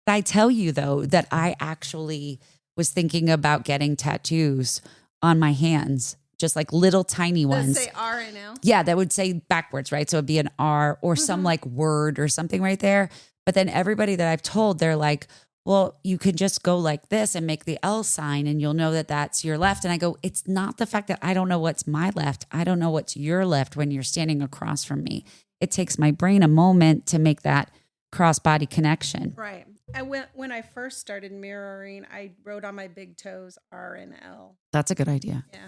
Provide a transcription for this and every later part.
I tell you though, that I actually was thinking about getting tattoos on my hands, just like little tiny ones. Does it say R and L? Yeah, that would say backwards, right? So it'd be an R or some like word or something right there. But then everybody that I've told, they're like, well, you could just go like this and make the L sign and you'll know that that's your left. And I go, it's not the fact that I don't know what's my left. I don't know what's your left when you're standing across from me. It takes my brain a moment to make that cross-body connection. Right. When I first started mirroring, I wrote on my big toes R and L. That's a good idea. Yeah.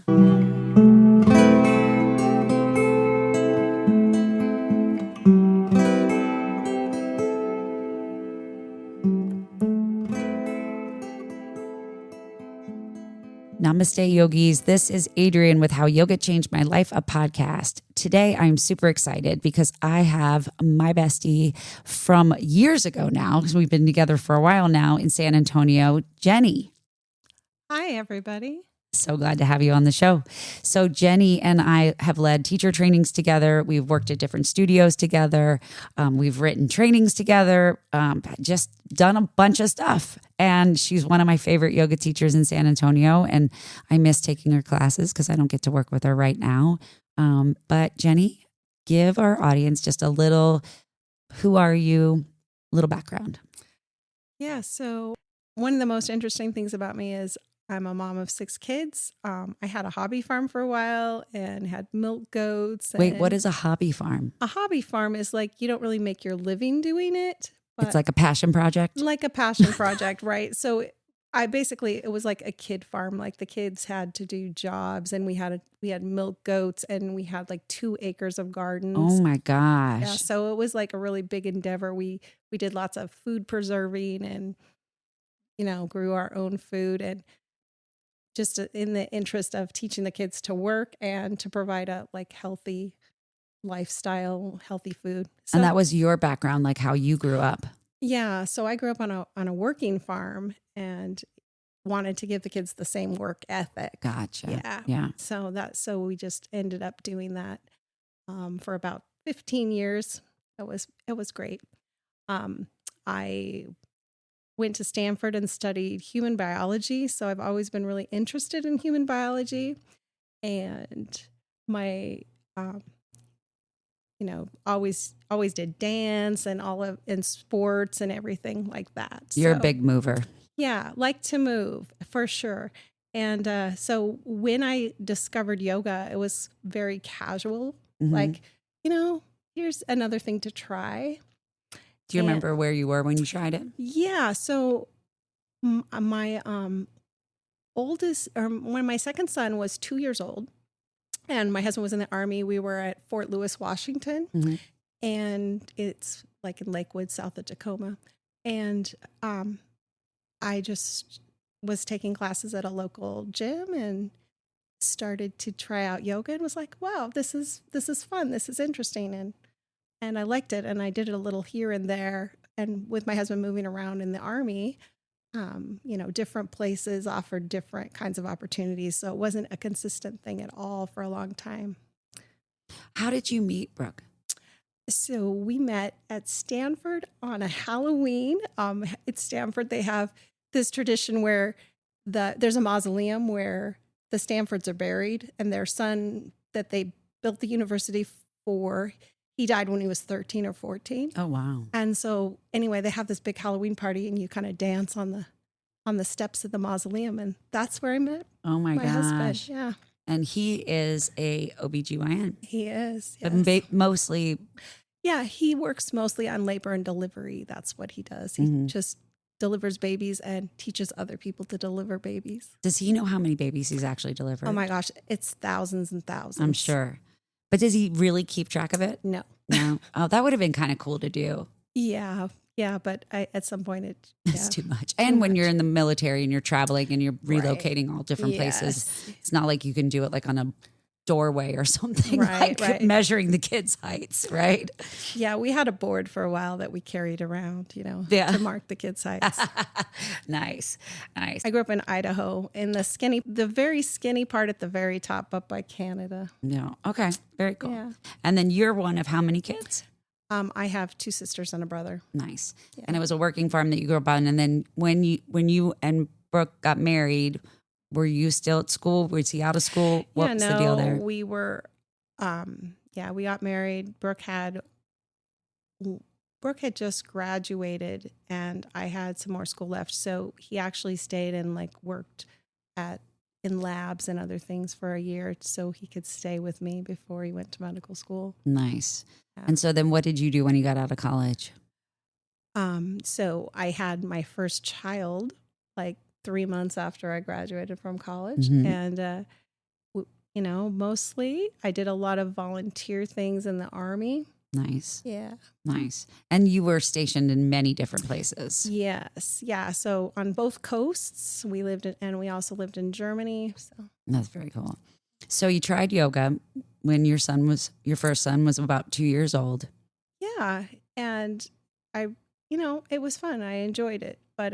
Namaste, yogis. This is Adrienne with How Yoga Changed My Life, a podcast. Today, I'm super excited because I have my bestie from years ago now, because we've been together for a while now in San Antonio, Jenny. Hi, everybody. So glad to have you on the show. So Jenny and I have led teacher trainings together. We've worked at different studios together. We've written trainings together, just done a bunch of stuff. And she's one of my favorite yoga teachers in San Antonio. And I miss taking her classes because I don't get to work with her right now. But Jenny, give our audience just a little, who are you, little background. Yeah, so one of the most interesting things about me is I'm a mom of 6 kids. I had a hobby farm for a while and had milk goats. Wait, what is a hobby farm? A hobby farm is like you don't really make your living doing it. But It's like a passion project? like a passion project, right? So it was like a kid farm. Like the kids had to do jobs and we had milk goats and we had like 2 acres of gardens. Oh my gosh. Yeah, so it was like a really big endeavor. We did lots of food preserving and, grew our own food and just in the interest of teaching the kids to work and to provide a like healthy lifestyle, healthy food. So, And that was your background, like how you grew up. yeah. So I grew up on a working farm and wanted to give the kids the same work ethic. Gotcha. Yeah. So we just ended up doing that for about 15 years. It was great. I went to Stanford and studied human biology. So I've always been really interested in human biology and my, always did dance and in sports and everything like that. You're a big mover. Yeah. Like to move for sure. And so when I discovered yoga, it was very casual. Mm-hmm. Like, here's another thing to try. Do you remember where you were when you tried it? Yeah. So my when my second son was 2 years old and my husband was in the Army, we were at Fort Lewis, Washington. Mm-hmm. And it's like in Lakewood, south of Tacoma. And I just was taking classes at a local gym and started to try out yoga and was like, wow, this is fun. This is interesting. And I liked it. And I did it a little here and there. And with my husband moving around in the Army, different places offered different kinds of opportunities. So it wasn't a consistent thing at all for a long time. How did you meet Brooke? So we met at Stanford on a Halloween. At Stanford, they have this tradition where there's a mausoleum where the Stanfords are buried, and their son that they built the university for, he died when he was 13 or 14. Oh, wow. And so anyway, they have this big Halloween party and you kind of dance on the steps of the mausoleum. And that's where I met my gosh. husband. Yeah. And he is a OBGYN. He is. Yes. But mostly. Yeah. He works mostly on labor and delivery. That's what he does. He just delivers babies and teaches other people to deliver babies. Does he know how many babies he's actually delivered? Oh my gosh. It's thousands and thousands. I'm sure. But does he really keep track of it? No. Oh, that would have been kind of cool to do. Yeah. Yeah. But at some point it's too much. And when you're in the military and you're traveling and you're relocating all different places, it's not like you can do it like on a doorway or something, right. Measuring the kids' heights, right? Yeah. We had a board for a while that we carried around, to mark the kids' heights. Nice. I grew up in Idaho in the very skinny part at the very top up by Canada. No. Okay. Very cool. Yeah. And then you're one of how many kids? I have 2 sisters and a brother. Nice. Yeah. And it was a working farm that you grew up on. And then when you and Brooke got married, were you still at school? Was he out of school? What was the deal there? We were, we got married. Brooke had just graduated and I had some more school left. So he actually stayed and like worked in labs and other things for a year so he could stay with me before he went to medical school. Nice. Yeah. And so then what did you do when you got out of college? So I had my first child like 3 months after I graduated from college. And, mostly I did a lot of volunteer things in the Army. Nice. Yeah. Nice. And you were stationed in many different places. Yes. Yeah. So on both coasts we lived in, and we also lived in Germany. So that's very cool. So you tried yoga when your first son was about 2 years old. Yeah. And it was fun. I enjoyed it, but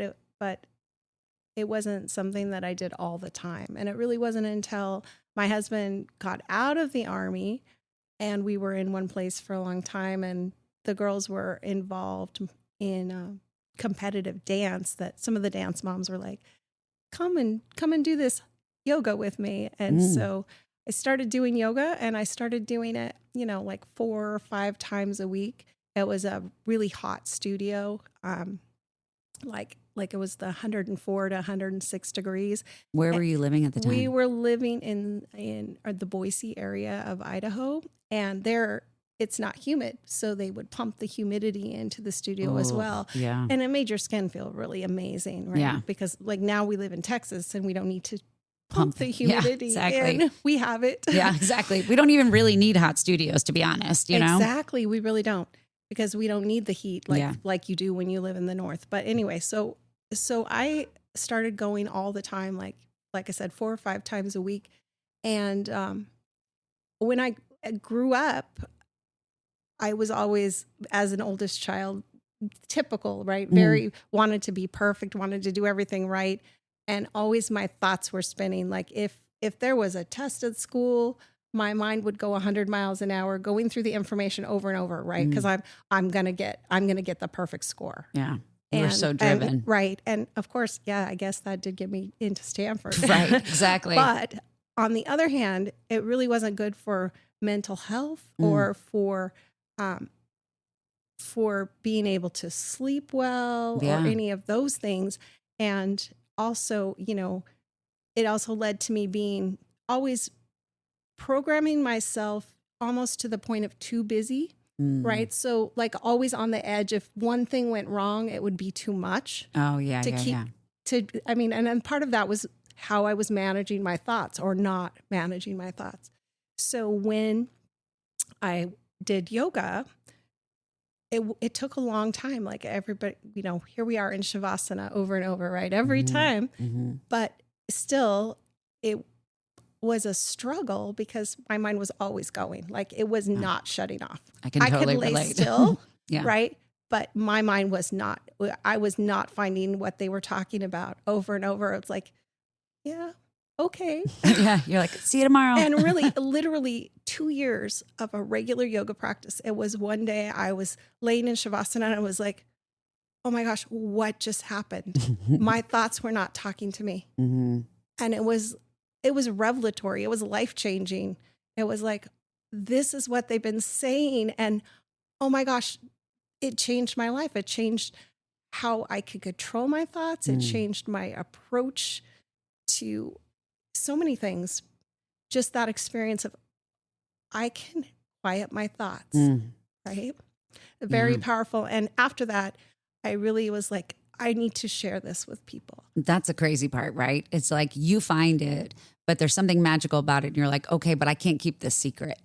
it wasn't something that I did all the time. And it really wasn't until my husband got out of the Army and we were in one place for a long time and the girls were involved in competitive dance that some of the dance moms were like, come and do this yoga with me. And so I started doing yoga and I started doing it, like 4 or 5 times a week. It was a really hot studio. Like it was the 104 to 106 degrees. Where were you living at the time? We were living in the Boise area of Idaho, and there it's not humid, so they would pump the humidity into the studio as well. Yeah, and it made your skin feel really amazing, right? Yeah, because like now we live in Texas, and we don't need to pump the humidity. Yeah, exactly. In. We have it. Yeah, exactly. We don't even really need hot studios, to be honest. You know, exactly. We really don't, because we don't need the heat like you do when you live in the north. But anyway, so I started going all the time, like I said, 4 or 5 times a week. And when I grew up, I was always, as an oldest child, typical, right? Very wanted to be perfect, wanted to do everything right. And always my thoughts were spinning. Like if there was a test at school, my mind would go 100 miles an hour going through the information over and over, right? Because I'm going to get the perfect score. Yeah. You were so driven. Right. And of course, yeah, I guess that did get me into Stanford. Right, exactly. But on the other hand, it really wasn't good for mental health or for being able to sleep well or any of those things. And also, it also led to me being always programming myself almost to the point of too busy. Right. So like always on the edge, if one thing went wrong, it would be too much. Oh, yeah. And then part of that was how I was managing my thoughts or not managing my thoughts. So when I did yoga, it took a long time. Like everybody, here we are in Savasana over and over, right? Every time. But still, it was a struggle because my mind was always going. Like it was not shutting off. I can totally relate. relate. Still, right? But my mind was not. I was not finding what they were talking about over and over. It's like, yeah, okay. Yeah, you're like, see you tomorrow. And really, literally 2 years of a regular yoga practice. It was one day I was laying in Savasana and I was like, oh my gosh, what just happened? My thoughts were not talking to me. And it was revelatory. It was life-changing. It was like, this is what they've been saying. And oh my gosh, it changed my life. It changed how I could control my thoughts. It changed my approach to so many things. Just that experience of, I can quiet my thoughts, right? Very powerful. And after that, I really was like, I need to share this with people. That's the crazy part, right? It's like you find it, but there's something magical about it. And you're like, okay, but I can't keep this secret.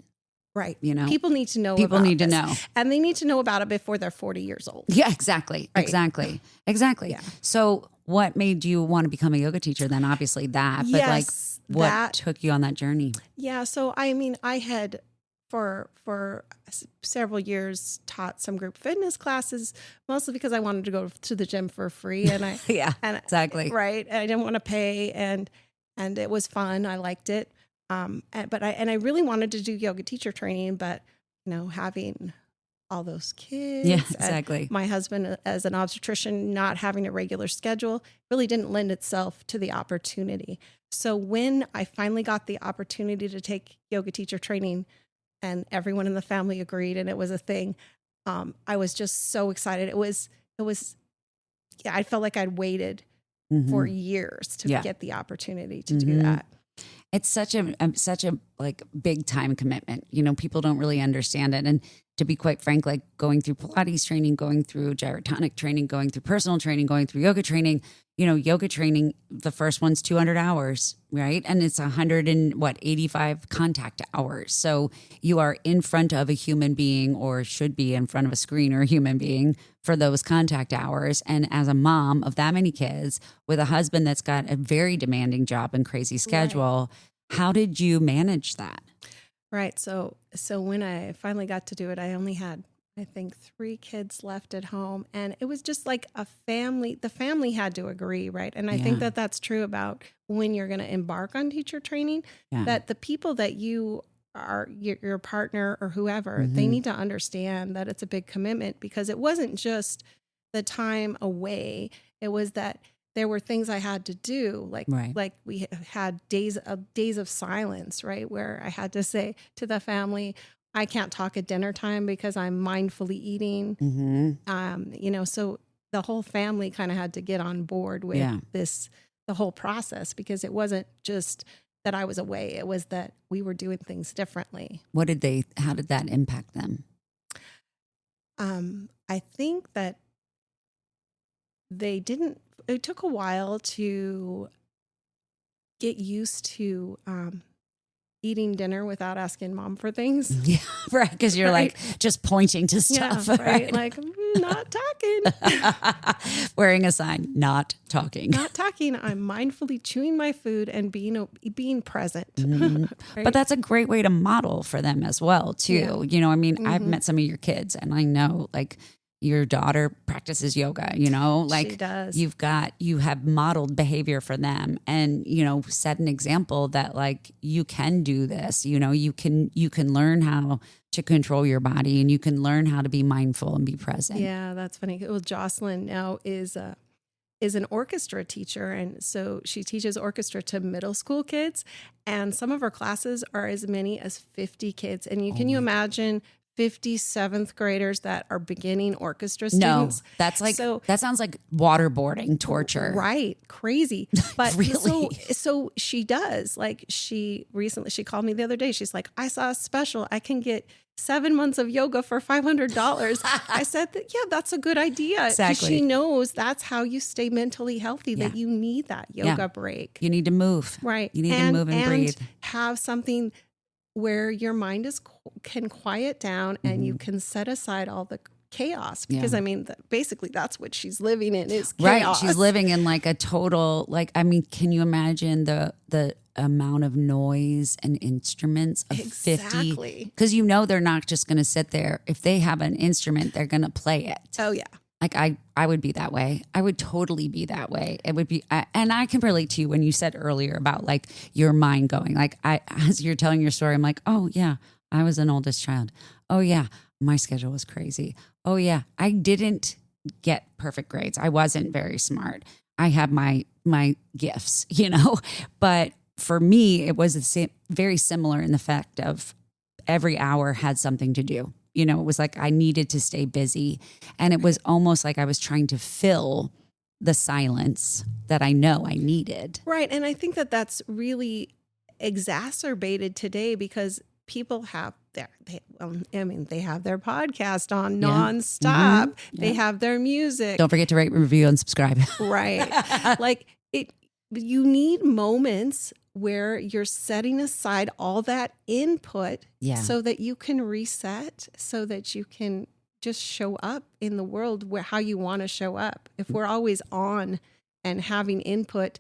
Right. People need to know. People need to know. And they need to know about it before they're 40 years old. Yeah, exactly. Right. Exactly. Yeah. So what made you want to become a yoga teacher then? Obviously that, but yes, what took you on that journey? Yeah. So, I had for several years taught some group fitness classes, mostly because I wanted to go to the gym for free. And I, exactly. Right. And I didn't want to pay. And it was fun. I liked it. But I really wanted to do yoga teacher training, but having all those kids. Yeah, exactly. And my husband, as an obstetrician, not having a regular schedule, really didn't lend itself to the opportunity. So when I finally got the opportunity to take yoga teacher training, and everyone in the family agreed, and it was a thing, I was just so excited. It was, yeah, I felt like I'd waited for years to get the opportunity to do that. It's such a like big time commitment. You know, people don't really understand it. And to be quite frank, like going through Pilates training, going through gyrotonic training, going through personal training, going through yoga training, you know, yoga training, the first one's 200 hours, right? And it's 85 contact hours. So you are in front of a human being, or should be in front of a screen or a human being for those contact hours. And as a mom of that many kids with a husband that's got a very demanding job and crazy schedule, how did you manage that? Right. So when I finally got to do it, I only had, I think, 3 kids left at home, and it was just like a family. The family had to agree, right? And I think that that's true about when you're going to embark on teacher training, that the people that you are, your partner or whoever, they need to understand that it's a big commitment, because it wasn't just the time away. It was that there were things I had to do, like we had days of silence, right, where I had to say to the family, I can't talk at dinner time because I'm mindfully eating. You know, so the whole family kind of had to get on board with the whole process, because it wasn't just that I was away. It was that we were doing things differently. How did that impact them? I think that it took a while to get used to eating dinner without asking mom for things. Yeah, right. Because you're like just pointing to stuff. Yeah, right. Like, not talking. Wearing a sign, not talking. Not talking. I'm mindfully chewing my food and being present. Right? But that's a great way to model for them as well, too. Yeah. You know, I mean, I've met some of your kids, and I know, like, your daughter practices yoga, you know, like she does. You have modeled behavior for them, and, you know, set an example that, like, you can do this, you know, you can learn how to control your body, and you can learn how to be mindful and be present. Yeah, that's funny. Well, Jocelyn now is an orchestra teacher. And so she teaches orchestra to middle school kids, and some of her classes are as many as 50 kids. And can you imagine 50 7th graders that are beginning orchestra students? No, that's like, that sounds like waterboarding torture. Right. Crazy. But really? So she does. Like, she called me the other day. She's like, I saw a special. I can get 7 months of yoga for $500. I said yeah, that's a good idea. Exactly. She knows that's how you stay mentally healthy, that you need that yoga break. You need to move. Right. You need to move and breathe. Have something where your mind can quiet down, and you can set aside all the chaos, because I mean, basically that's what she's living in, is chaos. Right. She's living in like a total, like, I mean, can you imagine the amount of noise and instruments of 50? Because you know they're not just going to sit there. If they have an instrument, they're going to play it. Oh yeah. Like I would be that way. I would totally be that way. It would be, and I can relate to you when you said earlier about like your mind going, like as you're telling your story, I'm like, oh yeah, I was an oldest child. Oh yeah, my schedule was crazy. Oh yeah, I didn't get perfect grades. I wasn't very smart. I had my gifts, you know, but for me, it was the same, very similar in the fact of every hour had something to do. You know, it was like I needed to stay busy, and it was almost like I was trying to fill the silence that I know I needed. Right. And I think that that's really exacerbated today, because people have they have their podcast on nonstop. They have their music. Don't forget to rate, review, and subscribe. Right. Like you need moments where you're setting aside all that input so that you can reset, so that you can just show up in the world how you want to show up. If we're always on and having input,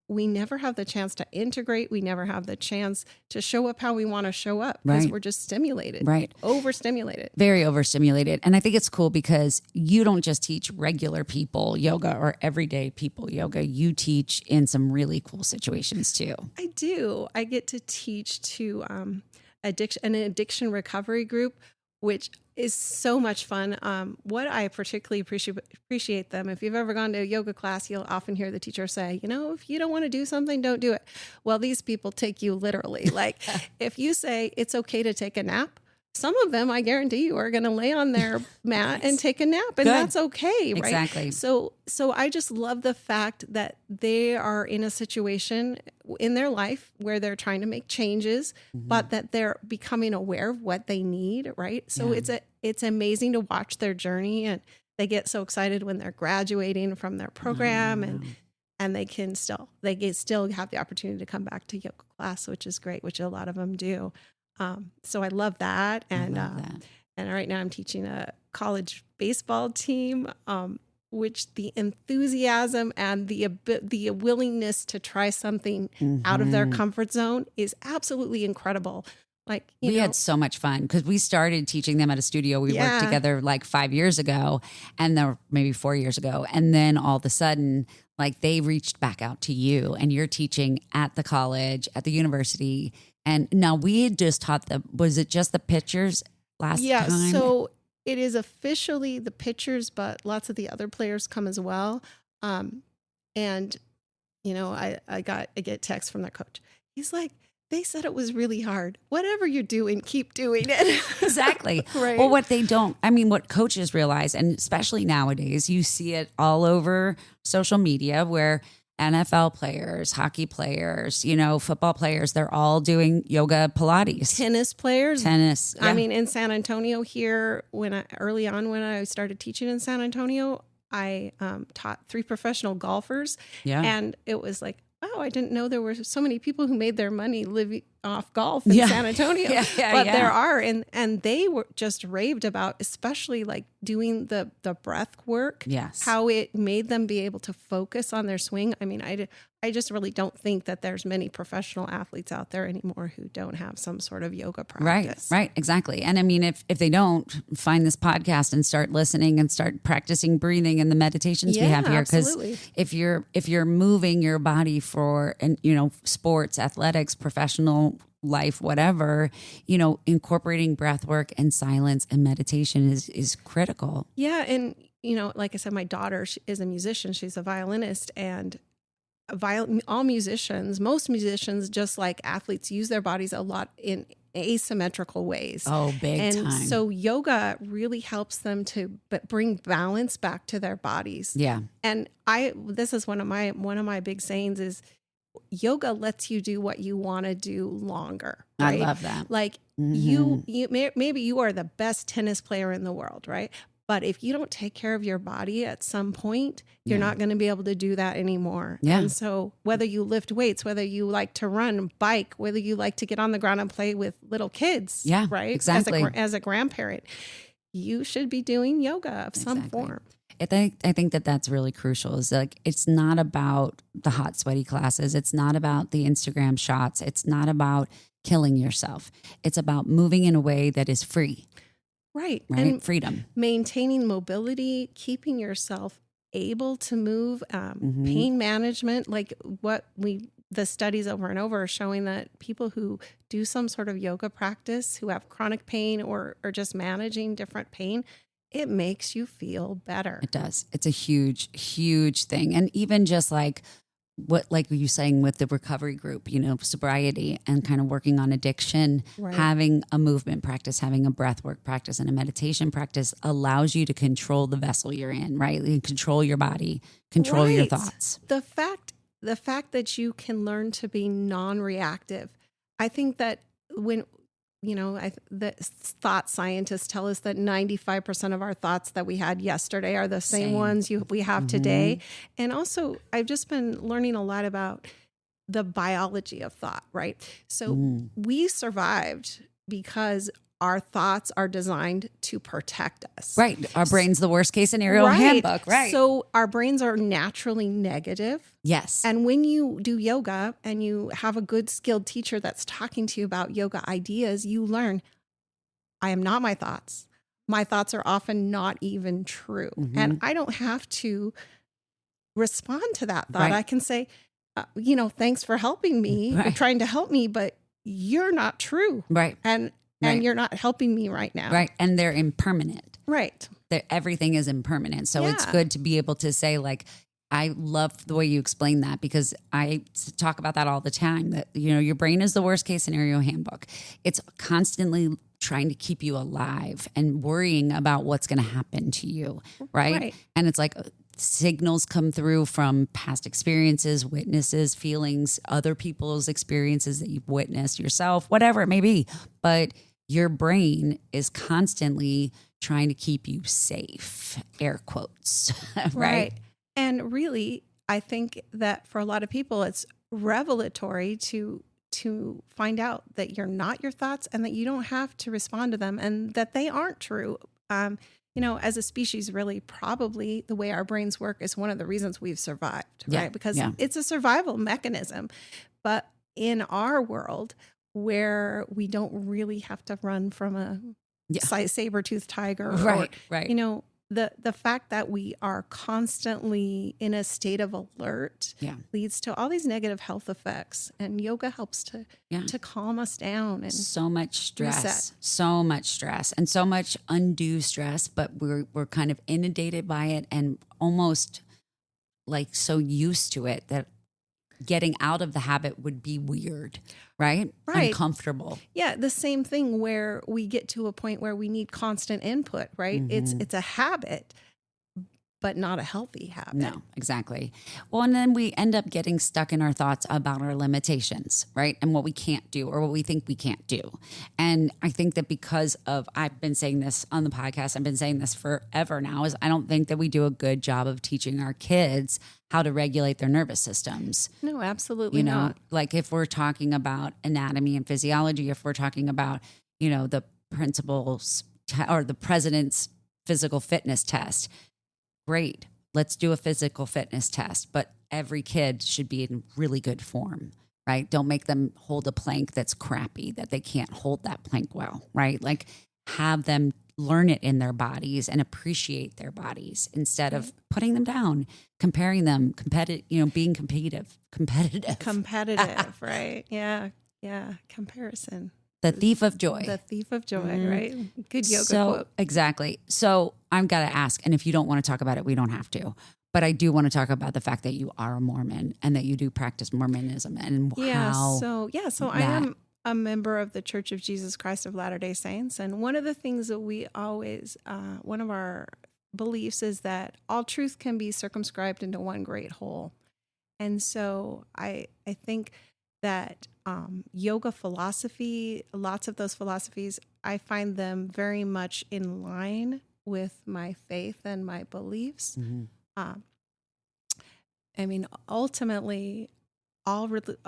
we never have the chance to integrate. We never have the chance to show up how we want to show up, because we're just stimulated, overstimulated. Very overstimulated. And I think it's cool because you don't just teach regular people yoga or everyday people yoga. You teach in some really cool situations too. I do. I get to teach to an addiction recovery group which is so much fun. What I particularly appreciate them, if you've ever gone to a yoga class, you'll often hear the teacher say, if you don't want to do something, don't do it. Well, these people take you literally. Like if you say it's okay to take a nap, some of them, I guarantee you, are going to lay on their mat and take a nap, and that's okay, right? Exactly. So I just love the fact that they are in a situation in their life where they're trying to make changes, but that they're becoming aware of what they need, right? So it's amazing to watch their journey, and they get so excited when they're graduating from their program, and they still have the opportunity to come back to yoga class, which is great, which a lot of them do. So I love that. And right now I'm teaching a college baseball team, which the enthusiasm and the willingness to try something out of their comfort zone is absolutely incredible. Like, we had so much fun because we started teaching them at a studio. We worked together like 5 years ago, and then maybe 4 years ago. And then all of a sudden, like they reached back out to you, and you're teaching at the college, at the university. And now we had just taught them, was it just the pitchers last time? Yeah, so it is officially the pitchers, but lots of the other players come as well. And, I get text from their coach. He's like, they said it was really hard. Whatever you're doing, keep doing it. Exactly. Right. Well, what coaches realize, and especially nowadays, you see it all over social media where NFL players, hockey players, football players, they're all doing yoga, Pilates. Tennis players. Tennis. Yeah. I mean, in San Antonio here, early on when I started teaching in San Antonio, I taught 3 professional golfers. Yeah. And it was like, oh, I didn't know there were so many people who made their money living off golf in San Antonio. But there are, and they were just raved about, especially like doing the breath work. Yes. How it made them be able to focus on their swing. I mean, I just really don't think that there's many professional athletes out there anymore who don't have some sort of yoga practice. Right, exactly. And I mean, if they don't, find this podcast and start listening and start practicing breathing and the meditations we have here. Because if you're moving your body for, sports, athletics, professional life, whatever, incorporating breath work and silence and meditation is critical. Yeah. And, like I said, my daughter is a musician. She's a violinist, and most musicians, just like athletes, use their bodies a lot in asymmetrical ways. Oh, big time. And so yoga really helps them to bring balance back to their bodies. Yeah. And this is one of my big sayings is yoga lets you do what you want to do longer. Right? I love that. Like you maybe you are the best tennis player in the world, right? But if you don't take care of your body at some point, you're not going to be able to do that anymore. Yeah. And so whether you lift weights, whether you like to run, bike, whether you like to get on the ground and play with little kids, right? Exactly. As a grandparent, you should be doing yoga of some form. I think that's really crucial. Is like, it's not about the hot, sweaty classes. It's not about the Instagram shots. It's not about killing yourself. It's about moving in a way that is free. Right. And freedom. Maintaining mobility, keeping yourself able to move, pain management, like the studies over and over are showing that people who do some sort of yoga practice, who have chronic pain or just managing different pain, it makes you feel better. It does. It's a huge, huge thing. And even just like you saying with the recovery group, sobriety and kind of working on addiction, having a movement practice, having a breath work practice and a meditation practice allows you to control the vessel you're in, right? You control your body, control your thoughts. The fact that you can learn to be non-reactive. I think that when the thought scientists tell us that 95% of our thoughts that we had yesterday are the same ones we have today. And also, I've just been learning a lot about the biology of thought, right? So we survived because our thoughts are designed to protect us. Right. Our brain's the worst case scenario handbook, right? So our brains are naturally negative. Yes. And when you do yoga and you have a good skilled teacher that's talking to you about yoga ideas, you learn, I am not my thoughts. My thoughts are often not even true. And I don't have to respond to that thought. Right. I can say, thanks for helping me, trying to help me, but you're not true. Right. And and you're not helping me right now. Right. And they're impermanent. Right. Everything is impermanent. So it's good to be able to say, like, I love the way you explain that, because I talk about that all the time, that, you know, your brain is the worst case scenario handbook. It's constantly trying to keep you alive and worrying about what's going to happen to you. Right. And it's like signals come through from past experiences, witnesses, feelings, other people's experiences that you've witnessed yourself, whatever it may be. But your brain is constantly trying to keep you safe, air quotes. Right. And really, I think that for a lot of people, it's revelatory to find out that you're not your thoughts and that you don't have to respond to them and that they aren't true. You know, as a species, really, probably the way our brains work is one of the reasons we've survived, right? Because it's a survival mechanism. But in our world, where we don't really have to run from a saber-toothed tiger, right. You know, the fact that we are constantly in a state of alert leads to all these negative health effects, and yoga helps to calm us down. And so much stress, reset. So much stress, and so much undue stress, but we're kind of inundated by it and almost like so used to it that getting out of the habit would be weird, right? Uncomfortable. Yeah, the same thing where we get to a point where we need constant input, right? It's a habit, but not a healthy habit. No, exactly. Well, and then we end up getting stuck in our thoughts about our limitations, right? And what we can't do or what we think we can't do. And I think that because of, I've been saying this on the podcast, I've been saying this forever now, is I don't think that we do a good job of teaching our kids how to regulate their nervous systems. No, absolutely not. Like if we're talking about anatomy and physiology, if we're talking about, you know, the principles or the president's physical fitness test, great, let's do a physical fitness test, but every kid should be in really good form, right? Don't make them hold a plank that's crappy, that they can't hold that plank well, right? Like have them learn it in their bodies and appreciate their bodies instead of putting them down, comparing them, being competitive, right? Yeah. Comparison. The thief of joy. The thief of joy, right? Good yoga quote. Exactly. So I've got to ask, and if you don't want to talk about it, we don't have to. But I do want to talk about the fact that you are a Mormon and that you do practice Mormonism and how. So I am a member of the Church of Jesus Christ of Latter-day Saints. And one of the things that we always, one of our beliefs is that all truth can be circumscribed into one great whole. And so I think that yoga philosophy, lots of those philosophies, I find them very much in line with my faith and my beliefs. I mean, ultimately,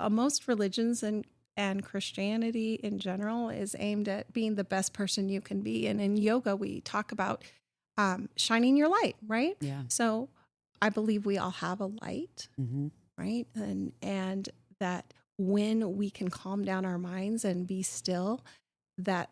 most religions and Christianity in general is aimed at being the best person you can be. And in yoga, we talk about shining your light, right? Yeah. So I believe we all have a light, right? And that when we can calm down our minds and be still, that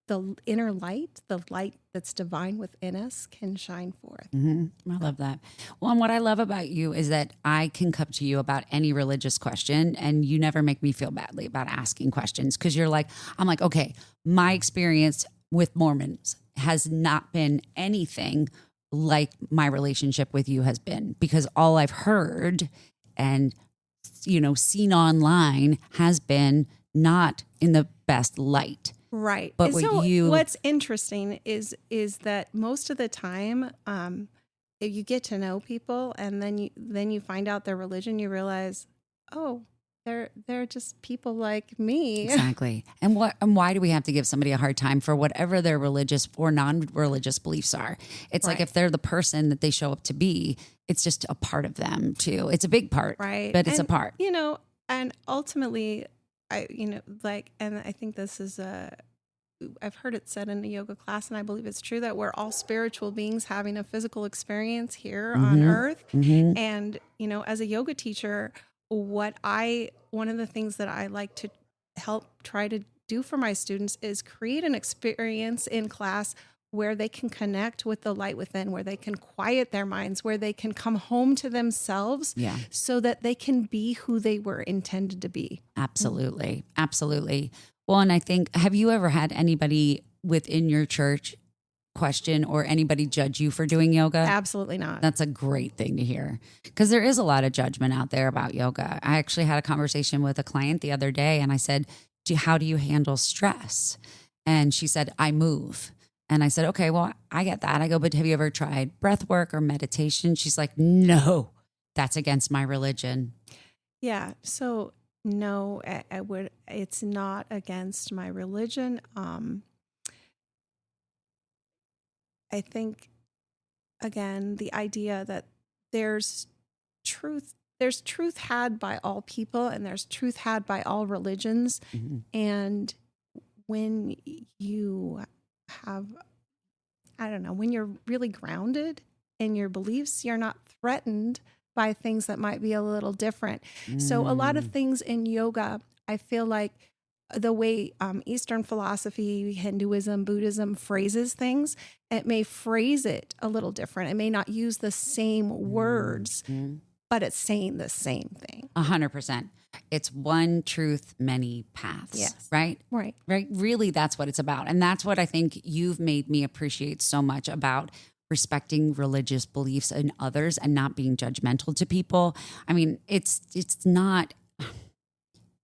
the inner light, the light that's divine within us, can shine forth. I love that. Well, and what I love about you is that I can come to you about any religious question and you never make me feel badly about asking questions, because I'm like, okay, my experience with Mormons has not been anything like my relationship with you has been, because all I've heard and seen online has been not in the best light. Right. But what's interesting is that most of the time, if you get to know people and then you find out their religion, you realize, oh, they're just people like me. Exactly. And why do we have to give somebody a hard time for whatever their religious or non-religious beliefs are? It's like if they're the person that they show up to be, it's just a part of them too. It's a big part, right? But it's a part. And ultimately, and I think this is I've heard it said in a yoga class, and I believe it's true, that we're all spiritual beings having a physical experience here on earth. And, as a yoga teacher, one of the things that I like to help try to do for my students is create an experience in class where they can connect with the light within, where they can quiet their minds, where they can come home to themselves so that they can be who they were intended to be. Absolutely. Absolutely. Well, and I think, have you ever had anybody within your church question or anybody judge you for doing yoga? Absolutely not. That's a great thing to hear, because there is a lot of judgment out there about yoga. I actually had a conversation with a client the other day and I said, how do you handle stress? And she said, I move. And I said, okay, well, I get that. I go, but have you ever tried breath work or meditation? She's like, no, that's against my religion. Yeah. So no, I would, it's not against my religion. I think, again, the idea that there's there's truth had by all people and there's truth had by all religions. Mm-hmm. And when you have, I don't know, when you're really grounded in your beliefs, you're not threatened by things that might be a little different. So a lot of things in yoga, I feel like the way Eastern philosophy, Hinduism, Buddhism phrases things, it may phrase it a little different. It may not use the same words, but it's saying the same thing. 100%. It's one truth, many paths. Yes. Right? Right. Right. Really, that's what it's about. And that's what I think you've made me appreciate so much about respecting religious beliefs in others and not being judgmental to people. I mean, it's not,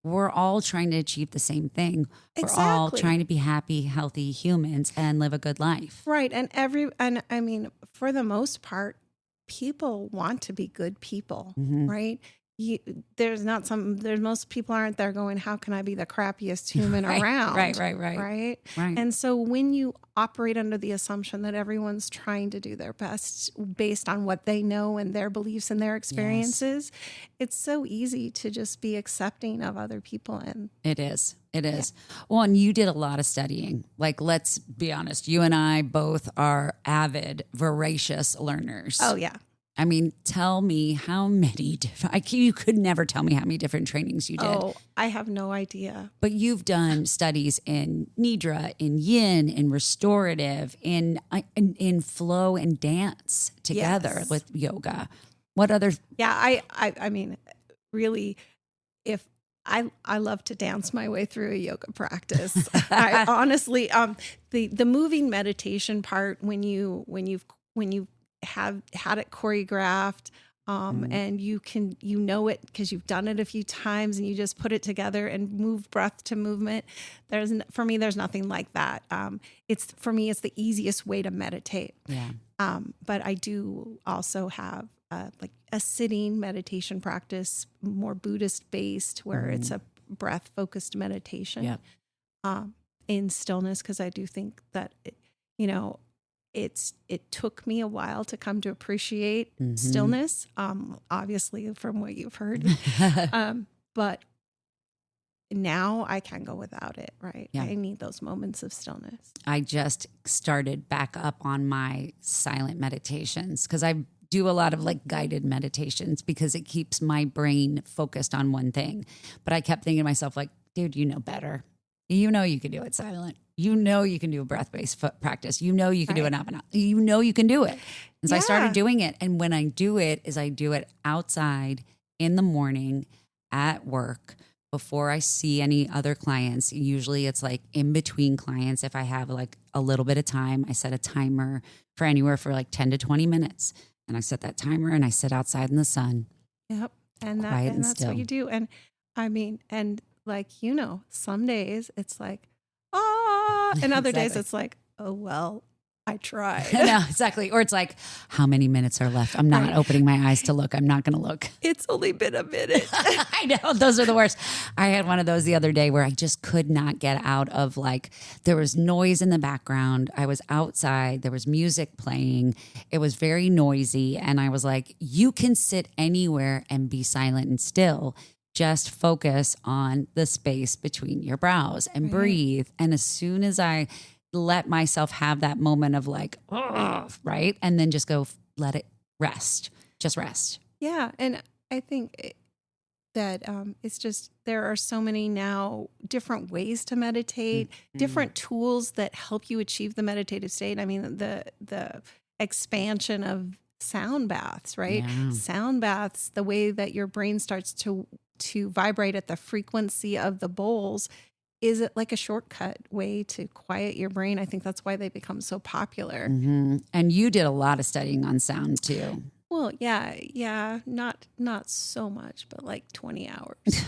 we're all trying to achieve the same thing. We're all trying to be happy, healthy humans and live a good life. Right. And I mean, for the most part, people want to be good people, right? There's most people aren't there going, how can I be the crappiest human around? Right. And so when you operate under the assumption that everyone's trying to do their best based on what they know and their beliefs and their experiences, it's so easy to just be accepting of other people. And it is. Well, and you did a lot of studying. Like, let's be honest, you and I both are avid, voracious learners. Oh, yeah. I mean, tell me how many different, you could never tell me how many different trainings you did. Oh, I have no idea. But you've done studies in Nidra, in Yin, in restorative, in flow and dance together with yoga. What other? Yeah, I mean, really, if I love to dance my way through a yoga practice. I honestly, the moving meditation part, when you have had it choreographed, and you know it because you've done it a few times and you just put it together and move breath to movement. For me, there's nothing like that. It's the easiest way to meditate. Yeah. But I do also have like a sitting meditation practice, more Buddhist based, where it's a breath focused meditation in stillness. Cause I do think that, it took me a while to come to appreciate stillness, obviously from what you've heard. But now I can't go without it, right? Yeah. I need those moments of stillness. I just started back up on my silent meditations because I do a lot of like guided meditations because it keeps my brain focused on one thing. But I kept thinking to myself, like, dude, you know better. You know you can do it silent. You know you can do a breath-based practice. You know you can do an up and out. You know you can do it. And so I started doing it. And when I do it outside in the morning at work before I see any other clients. Usually it's like in between clients. If I have like a little bit of time, I set a timer for anywhere for like 10 to 20 minutes. And I set that timer and I sit outside in the sun. Yep. And that's still what you do. And I mean, and like, some days it's like, and other days it's like, oh, well, I tried. No, exactly. Or it's like, how many minutes are left? I'm not opening my eyes to look. I'm not going to look. It's only been a minute. I know. Those are the worst. I had one of those the other day where I just could not get out of like, there was noise in the background. I was outside. There was music playing. It was very noisy. And I was like, you can sit anywhere and be silent and still. Just focus on the space between your brows and breathe. And as soon as I let myself have that moment of like, right? And then just go, let it rest, just rest. Yeah. And I think that it's just, there are so many now different ways to meditate, different tools that help you achieve the meditative state. I mean, the expansion of sound baths, right? Yeah. Sound baths, the way that your brain starts to vibrate at the frequency of the bowls, is it like a shortcut way to quiet your brain? I think that's why they become so popular. Mm-hmm. And you did a lot of studying on sound too. Well, yeah, not so much, but like 20 hours.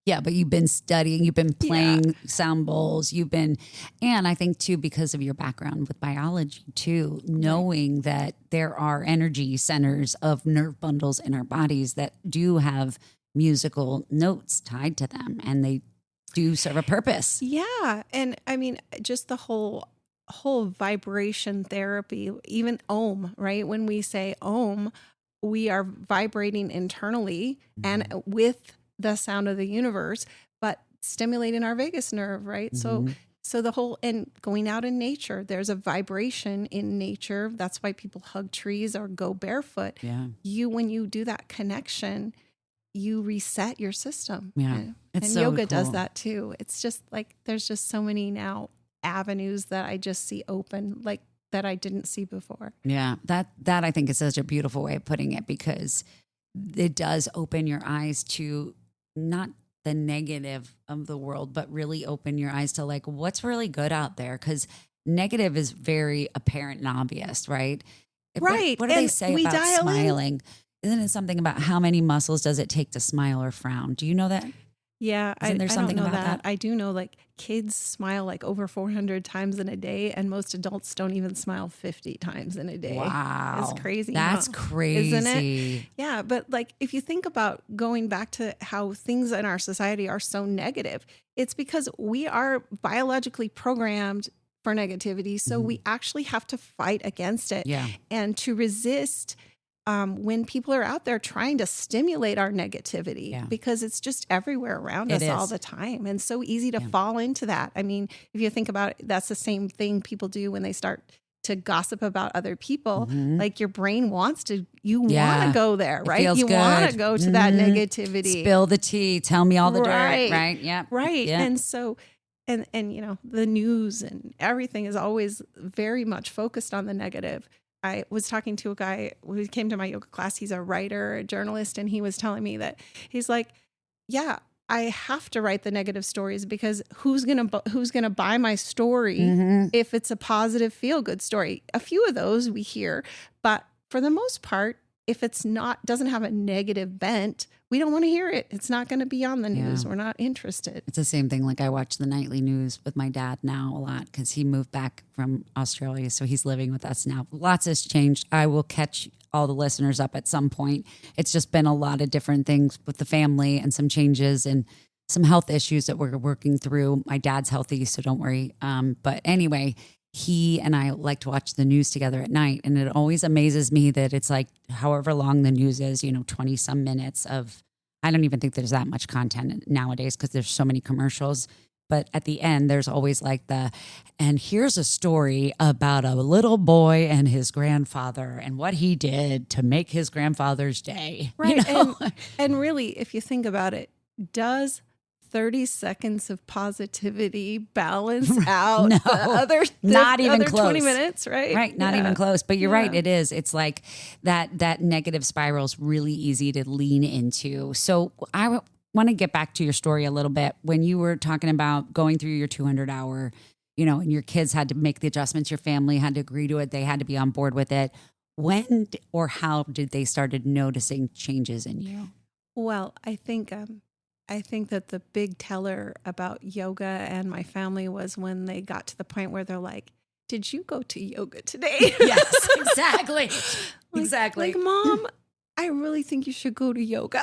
Yeah, but you've been studying, you've been playing sound bowls, and I think too, because of your background with biology too, knowing that there are energy centers of nerve bundles in our bodies that do have musical notes tied to them, and they do serve a purpose. Yeah. And I mean, just the whole vibration therapy, even Om, right? When we say Om, we are vibrating internally and with the sound of the universe, but stimulating our vagus nerve, right? Mm-hmm. So the whole, and going out in nature, there's a vibration in nature. That's why people hug trees or go barefoot. Yeah. When you do that connection, you reset your system. Yeah. And so yoga cool. does that too. It's just like, there's just so many now avenues that I just see open, like that I didn't see before. Yeah. That I think is such a beautiful way of putting it, because it does open your eyes to not the negative of the world, but really open your eyes to like what's really good out there. Because negative is very apparent and obvious, right? Right. What do they say about smiling? Isn't it something about how many muscles does it take to smile or frown? Do you know that? Yeah, Isn't there something I don't know about that? I do know like kids smile like over 400 times in a day, and most adults don't even smile 50 times in a day. Wow. It's crazy. That's crazy. Isn't it? Yeah, but like if you think about going back to how things in our society are so negative, it's because we are biologically programmed for negativity. So we actually have to fight against it and to resist when people are out there trying to stimulate our negativity, because it's just everywhere around us all the time, and so easy to fall into that. I mean, if you think about it, that's the same thing people do when they start to gossip about other people. Like your brain wants to, you want to go there, right? You want to go to that negativity. Spill the tea. Tell me all the dirt, right? Yeah. Right. Yeah. And so, and you know, the news and everything is always very much focused on the negative. I was talking to a guy who came to my yoga class. He's a writer, a journalist, and he was telling me that he's like, yeah, I have to write the negative stories because who's gonna buy my story if it's a positive feel good story? A few of those we hear, but for the most part, if it's doesn't have a negative bent, we don't want to hear it. It's not going to be on the news. We're not interested. It's the same thing. Like I watch the nightly news with my dad now a lot because he moved back from Australia. So he's living with us now. Lots has changed. I will catch all the listeners up at some point. It's just been a lot of different things with the family and some changes and some health issues that we're working through. My dad's healthy, so don't worry. But anyway, he and I like to watch the news together at night. And it always amazes me that it's like, however long the news is, 20 some minutes of, I don't even think there's that much content nowadays because there's so many commercials. But at the end, there's always like and here's a story about a little boy and his grandfather and what he did to make his grandfather's day. Right. And really, if you think about it, does 30 seconds of positivity balance out the other not even close. 20 minutes, right? Right, not even close. But you're right, it is. It's like that negative spiral is really easy to lean into. So I want to get back to your story a little bit. When you were talking about going through your 200-hour, and your kids had to make the adjustments, your family had to agree to it, they had to be on board with it. When or how did they started noticing changes in you? Well, I think that the big teller about yoga and my family was when they got to the point where they're like, did you go to yoga today? Yes, exactly. Exactly. Like, Mom, I really think you should go to yoga.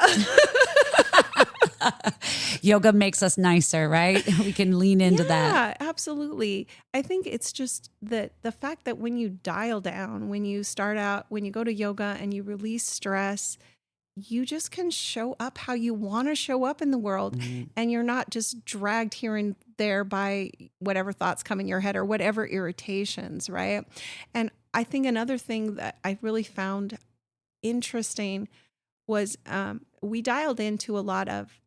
Yoga makes us nicer, right? We can lean into that. Yeah, absolutely. I think it's just that the fact that when you dial down, when you go to yoga and you release stress, you just can show up how you want to show up in the world. And you're not just dragged here and there by whatever thoughts come in your head or whatever irritations, right? And I think another thing that I really found interesting was we dialed into a lot of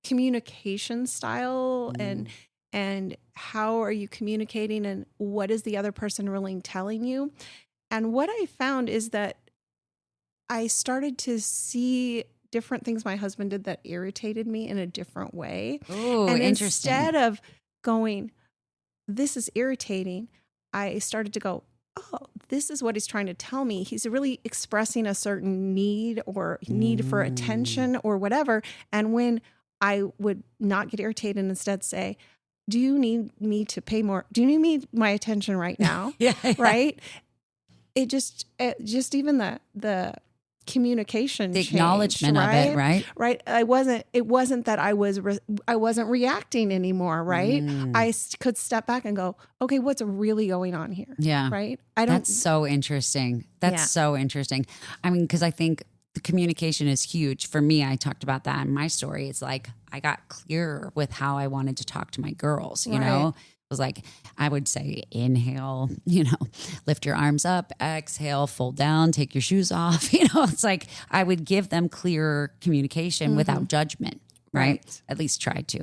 communication style and how are you communicating and what is the other person really telling you? And what I found is that I started to see different things my husband did that irritated me in a different way. Oh, and interesting. instead of going, this is irritating, I started to go, oh, this is what he's trying to tell me. He's really expressing a certain need or need for attention or whatever. And when I would not get irritated and instead say, do you need me to pay more? Do you need my attention right now? Yeah. Right. It just even the communication, The changed, acknowledgement right? of it, right? Right. It wasn't that I wasn't reacting anymore. Right. I could step back and go, okay, what's really going on here? Yeah. Right. That's so interesting. That's so interesting. I mean, because I think the communication is huge. For me, I talked about that in my story. It's like I got clearer with how I wanted to talk to my girls, you know? It was like, I would say, inhale, lift your arms up, exhale, fold down, take your shoes off. It's like I would give them clear communication without judgment, right? At least try to,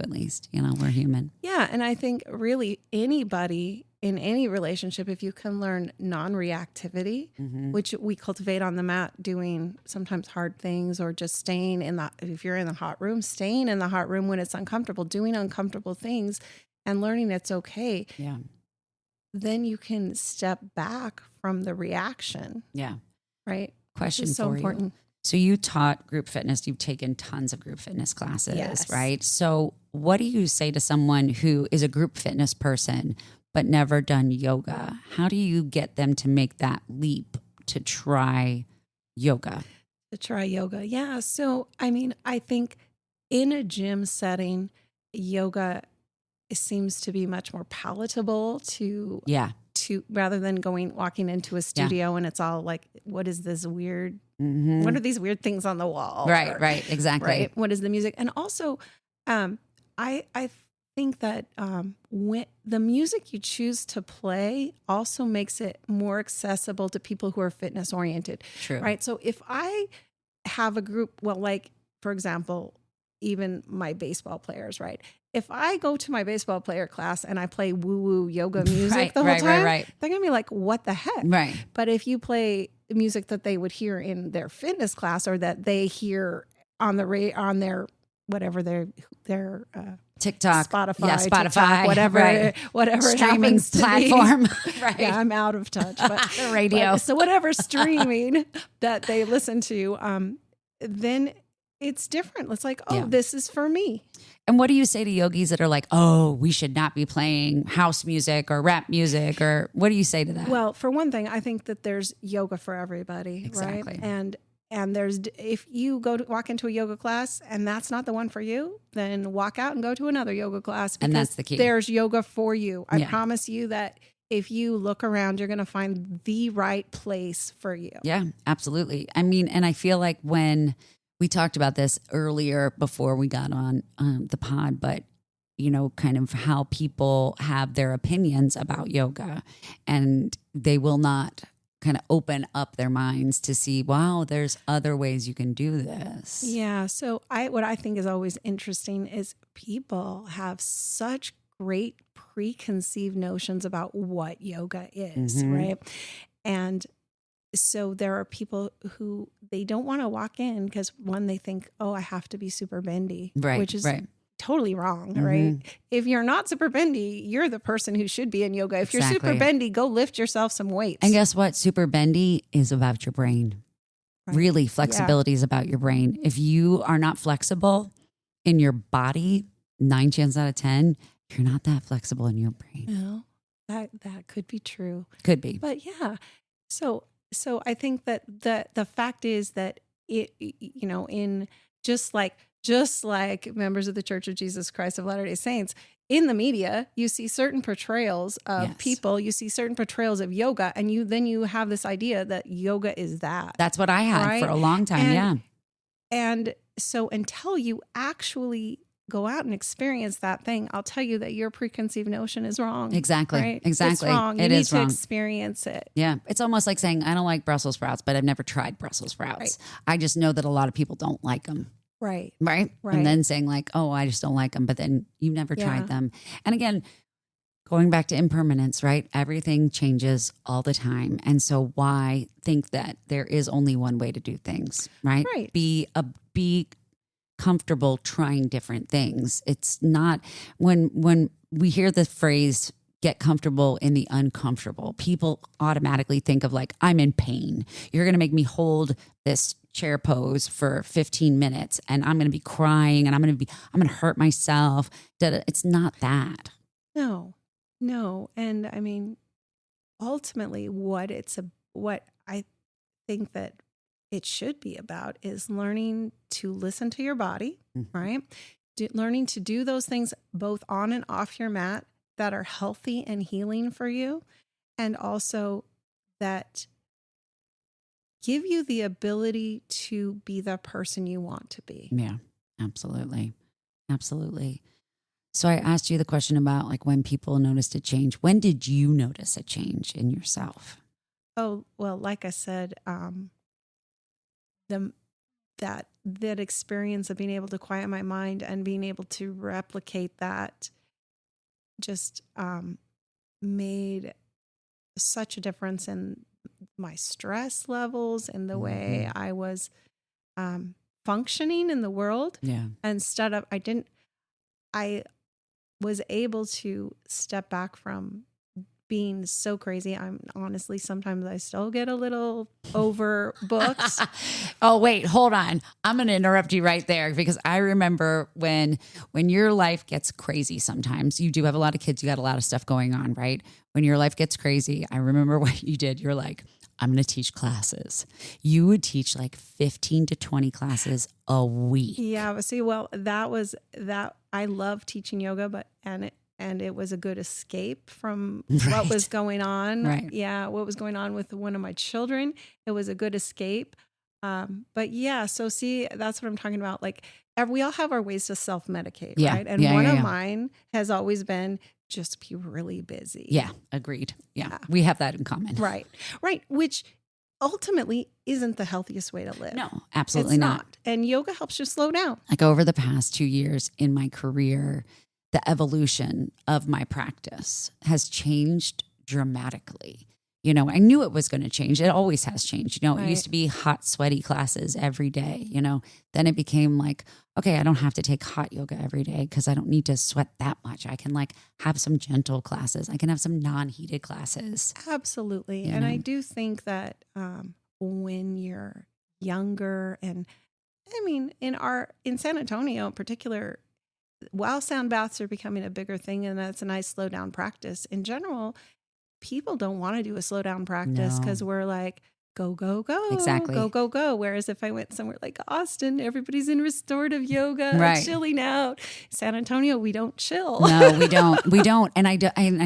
we're human. Yeah. And I think really anybody in any relationship, if you can learn non-reactivity, which we cultivate on the mat, doing sometimes hard things or just staying if you're in the hot room, staying in the hot room when it's uncomfortable, doing uncomfortable things and learning it's okay. Yeah. Then you can step back from the reaction. Yeah. Right. Question so for important. you. So you taught group fitness. You've taken tons of group fitness classes, Yes. right? So what do you say to someone who is a group fitness person but never done yoga? How do you get them to make that leap to try yoga? Yeah. So, I think in a gym setting, yoga seems to be much more palatable to rather than walking into a studio and it's all like, what is this weird, what are these weird things on the wall? Right. Exactly. Right. What is the music? And also, I think that when the music you choose to play also makes it more accessible to people who are fitness oriented. True. Right. So if I have a group, for example, even my baseball players, right? If I go to my baseball player class and I play woo-woo yoga music the whole time, they're going to be like, what the heck? Right. But if you play music that they would hear in their fitness class or that they hear on their whatever their TikTok, Spotify, TikTok, whatever streaming platform. Right. Yeah, I'm out of touch. But the radio. So whatever streaming that they listen to, then it's different. It's like, this is for me. And what do you say to yogis that are like, oh, we should not be playing house music or rap music, or what do you say to that? Well, for one thing, I think that there's yoga for everybody, exactly. Right? And there's, if you walk into a yoga class and that's not the one for you, then walk out and go to another yoga class. And that's the key. There's yoga for you. I promise you that if you look around, you're going to find the right place for you. Yeah, absolutely. I mean, and I feel like when we talked about this earlier before we got on the pod, but kind of how people have their opinions about yoga and they will not kind of open up their minds to see, wow, there's other ways you can do this. Yeah. So what I think is always interesting is people have such great preconceived notions about what yoga is, right? And so there are people who they don't want to walk in because one, they think, oh, I have to be super bendy, which is totally wrong, right? If you're not super bendy, you're the person who should be in yoga. If you're super bendy, go lift yourself some weights. And guess what? Super bendy is about your brain. Right. Really, flexibility is about your brain. If you are not flexible in your body, 9 chances out of 10, you're not that flexible in your brain. No, that could be true. Could be. But yeah. So I think that the fact is that it, in just like members of the Church of Jesus Christ of Latter-day Saints, in the media, you see certain portrayals of people, you see certain portrayals of yoga, and you have this idea that yoga is that. That's what I had for a long time, And so until you actually go out and experience that thing, I'll tell you that your preconceived notion is wrong. Exactly. Right? Exactly. It's wrong. You need to experience it. Yeah. It's almost like saying, I don't like Brussels sprouts, but I've never tried Brussels sprouts. Right. I just know that a lot of people don't like them. Right. And then saying like, oh, I just don't like them. But then you've never tried them. And again, Going back to impermanence, right? Everything changes all the time. And so why think that there is only one way to do things, right? Right. Be comfortable trying different things. It's not when we hear the phrase get comfortable in the uncomfortable, people automatically think of like, I'm in pain. You're going to make me hold this chair pose for 15 minutes and I'm going to be crying and I'm going to hurt myself. It's not that. No. And I mean, ultimately what I think that it should be about is learning to listen to your body, right? Learning to do those things both on and off your mat that are healthy and healing for you. And also that give you the ability to be the person you want to be. Yeah, absolutely. Absolutely. So I asked you the question about like when people noticed a change. When did you notice a change in yourself? Oh, well, like I said, that experience of being able to quiet my mind and being able to replicate that just made such a difference in my stress levels and the way I was functioning in the world. Yeah. Instead of, I was able to step back from being so crazy. I'm honestly, sometimes I still get a little overbooked. Oh, wait, hold on. I'm going to interrupt you right there because I remember when your life gets crazy sometimes, you do have a lot of kids, you got a lot of stuff going on, right? When your life gets crazy, I remember what you did. You're like, I'm going to teach classes. You would teach like 15 to 20 classes a week. Yeah. See, well, that I love teaching yoga, and it was a good escape from what was going on. Right. Yeah. What was going on with one of my children. It was a good escape. But yeah, so see, that's what I'm talking about. Like we all have our ways to self-medicate, right? And one of mine has always been just be really busy. Yeah. Agreed. Yeah. We have that in common. Right. Which ultimately isn't the healthiest way to live. No, absolutely it's not. And yoga helps you slow down. Like over the past 2 years in my career, the evolution of my practice has changed dramatically. You know, I knew it was going to change. It always has changed. You know, It used to be hot, sweaty classes every day, Then it became like, okay, I don't have to take hot yoga every day because I don't need to sweat that much. I can like have some gentle classes. I can have some non-heated classes. Absolutely. And I do think that when you're younger, and I mean, in San Antonio in particular, while sound baths are becoming a bigger thing, and that's a nice slow down practice in general, people don't want to do a slow down practice because we're like, go, go, go. Exactly. Go, go, go. Whereas if I went somewhere like Austin, everybody's in restorative yoga, chilling out. San Antonio, we don't chill. No, we don't. We don't. And I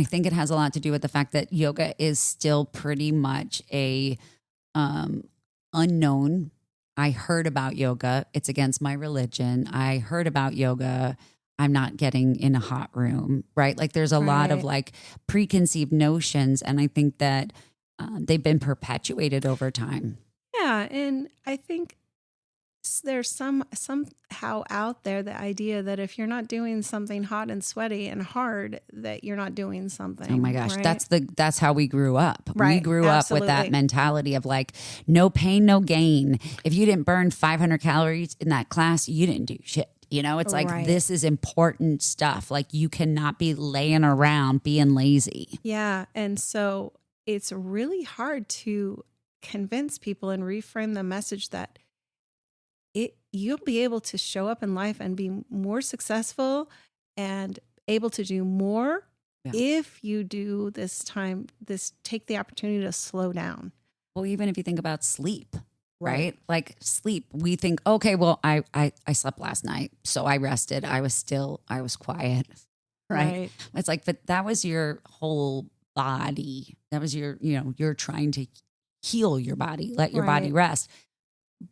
think it has a lot to do with the fact that yoga is still pretty much a unknown. I heard about yoga. It's against my religion. I heard about yoga. I'm not getting in a hot room, right? Like there's a lot of like preconceived notions. And I think that they've been perpetuated over time. Yeah. And I think there's somehow out there the idea that if you're not doing something hot and sweaty and hard, that you're not doing something. Oh my gosh. Right? That's how we grew up. Right. We grew up with that mentality of like, no pain, no gain. If you didn't burn 500 calories in that class, you didn't do shit. It's like, this is important stuff. Like you cannot be laying around being lazy. Yeah. And so it's really hard to convince people and reframe the message that you'll be able to show up in life and be more successful and able to do more if you do take the opportunity to slow down. Well, even if you think about sleep. Right? Like sleep, we think, okay, well, I slept last night, so I rested. I was quiet. Right? It's like, but that was your whole body. That was you're trying to heal your body, let your body rest.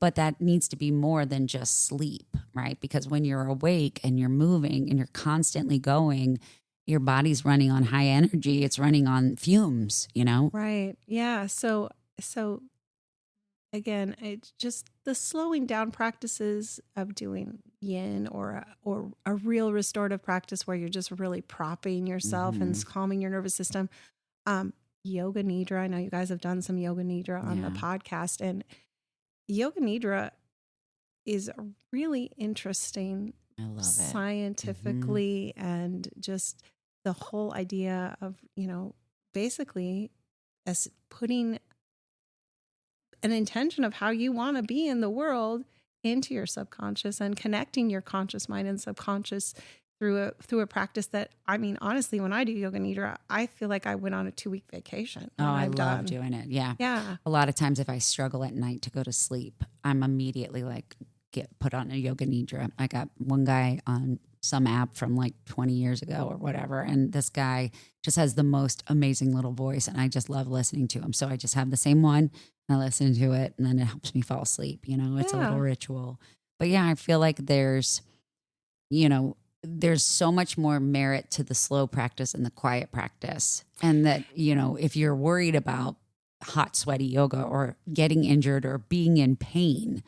But that needs to be more than just sleep, right? Because when you're awake and you're moving and you're constantly going, your body's running on high energy. It's running on fumes, Right. Yeah. So again, it's just the slowing down practices of doing yin or a real restorative practice where you're just really propping yourself and calming your nervous system. Yoga Nidra. I know you guys have done some Yoga Nidra on the podcast, and Yoga Nidra is a really interesting, I love it. Scientifically, and just the whole idea of, basically as putting an intention of how you want to be in the world into your subconscious and connecting your conscious mind and subconscious through a practice that, I mean, honestly, when I do Yoga Nidra, I feel like I went on a 2-week vacation. Oh, I love doing it. Yeah. Yeah. A lot of times if I struggle at night to go to sleep, I'm immediately like, get put on a Yoga Nidra. I got one guy on some app from like 20 years ago or whatever. And this guy just has the most amazing little voice. And I just love listening to him. So I just have the same one and I listen to it and then it helps me fall asleep. It's a little ritual. But yeah, I feel like there's so much more merit to the slow practice and the quiet practice. And that, if you're worried about hot, sweaty yoga or getting injured or being in pain,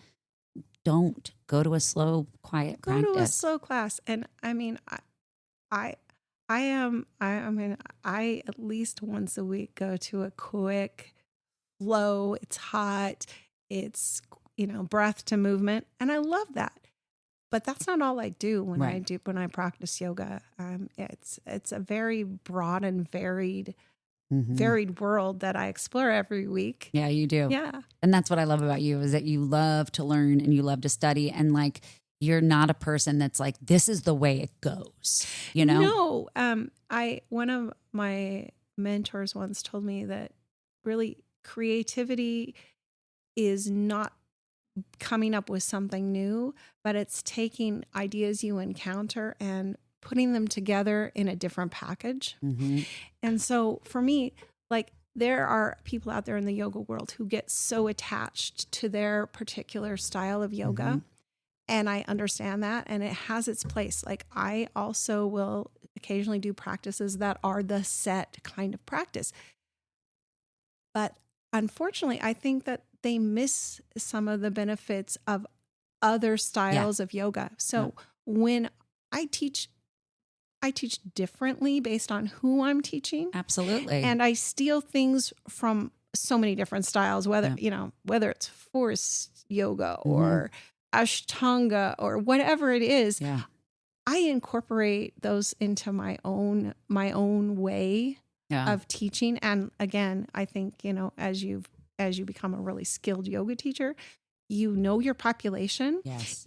don't go to a slow, quiet practice. Go to a slow class. And I mean, I at least once a week go to a quick flow. It's hot. It's, breath to movement. And I love that. But that's not all I do when I practice yoga. It's a very broad and varied world that I explore every week. Yeah, you do. Yeah. And that's what I love about you is that you love to learn and you love to study. And like, you're not a person that's like, this is the way it goes, No. One of my mentors once told me that really creativity is not coming up with something new, but it's taking ideas you encounter and putting them together in a different package. And so for me, like, there are people out there in the yoga world who get so attached to their particular style of yoga. And I understand that. And it has its place. Like, I also will occasionally do practices that are the set kind of practice. But unfortunately, I think that they miss some of the benefits of other styles of yoga. So when I teach differently based on who I'm teaching. Absolutely. And I steal things from so many different styles, whether it's forest yoga or Ashtanga or whatever it is. Yeah. I incorporate those into my own way of teaching. And again, I think, as you become a really skilled yoga teacher, your population. Yes.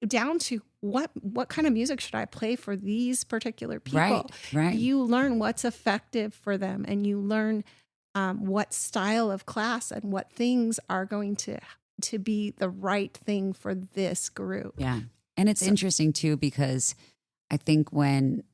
Down to what kind of music should I play for these particular people? Right. You learn what's effective for them, and you learn what style of class and what things are going to be the right thing for this group. Yeah. And it's interesting too, because I think when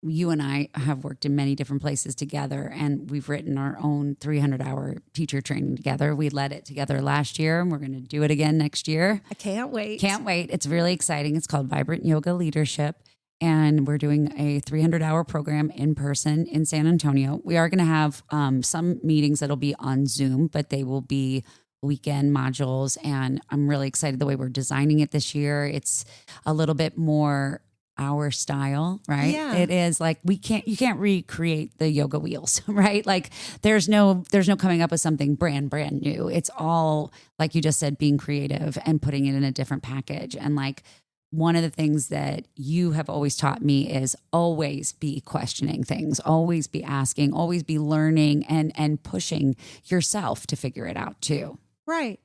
you and I have worked in many different places together and we've written our own 300-hour teacher training together. We led it together last year and we're going to do it again next year. I can't wait. Can't wait. It's really exciting. It's called Vibrant Yoga Leadership. And we're doing a 300-hour program in person in San Antonio. We are going to have some meetings that'll be on Zoom, but they will be weekend modules. And I'm really excited the way we're designing it this year. It's a little bit more our style, right? Yeah. It is like you can't recreate the yoga wheels, right? Like there's no coming up with something brand new. It's all, like you just said, being creative and putting it in a different package. And like one of the things that you have always taught me is always be questioning things, always be asking, always be learning and pushing yourself to figure it out too. Right.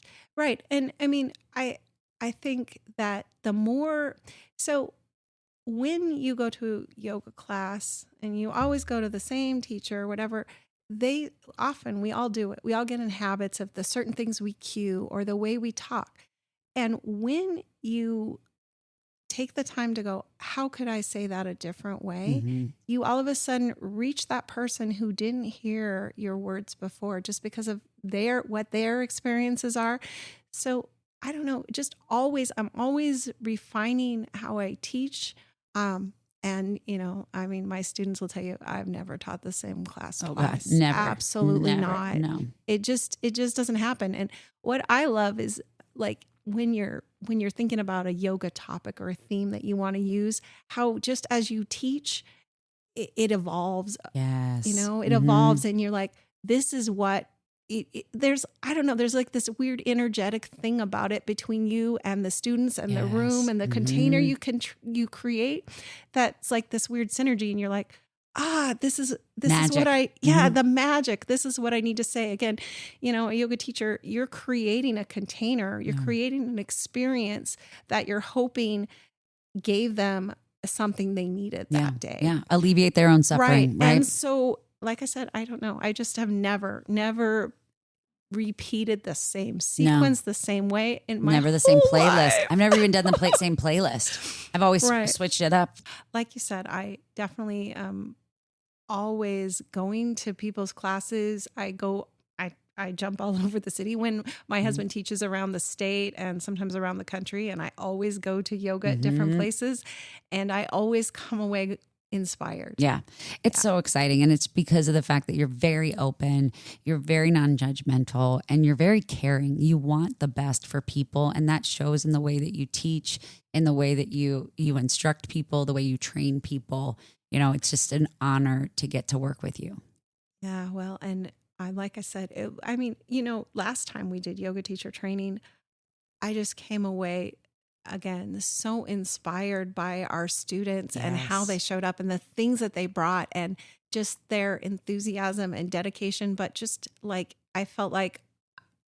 And I mean, I think that when you go to yoga class and you always go to the same teacher or whatever, we all do it. We all get in habits of the certain things we cue or the way we talk. And when you take the time to go, how could I say that a different way? You all of a sudden reach that person who didn't hear your words before just because of what their experiences are. So I don't know, I'm always refining how I teach. And my students will tell you, I've never taught the same class twice. God, never. Absolutely Never, not. No. It just doesn't happen. And what I love is like when you're when you're thinking about a yoga topic or a theme that you want to use, how just as you teach, it evolves. Yes. It evolves, and you're like, this is what there's, I don't know, there's like this weird energetic thing about it between you and the students and the room and the container you create. That's like this weird synergy. And you're like, this is what the magic. This is what I need to say. Again, a yoga teacher, you're creating a container, you're creating an experience that you're hoping gave them something they needed that day. Yeah. Alleviate their own suffering. Right. And so, like I said, I don't know. I just have never repeated the same sequence the same way in my never the same playlist. Life. I've never even done the same playlist. I've always switched it up. Like you said, I definitely always going to people's classes. I jump all over the city when my husband teaches around the state and sometimes around the country. And I always go to yoga at different places, and I always come away inspired. Yeah. It's so exciting. And it's because of the fact that you're very open, you're very non-judgmental, and you're very caring. You want the best for people. And that shows in the way that you teach, in the way that you instruct people, the way you train people. It's just an honor to get to work with you. Yeah. Well, and like I said, last time we did yoga teacher training, I just came away again so inspired by our students and how they showed up and the things that they brought and just their enthusiasm and dedication. But just like I felt like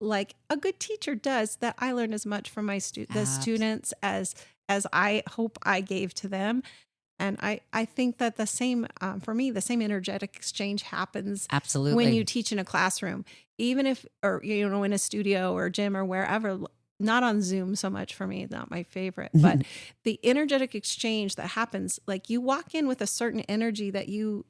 a good teacher does, that I learned as much from the students as I hope I gave to them. And I think that the same, for me, the same energetic exchange happens absolutely when you teach in a classroom, even if, or, in a studio or gym or wherever, not on Zoom so much for me, not my favorite, but the energetic exchange that happens, like you walk in with a certain energy that you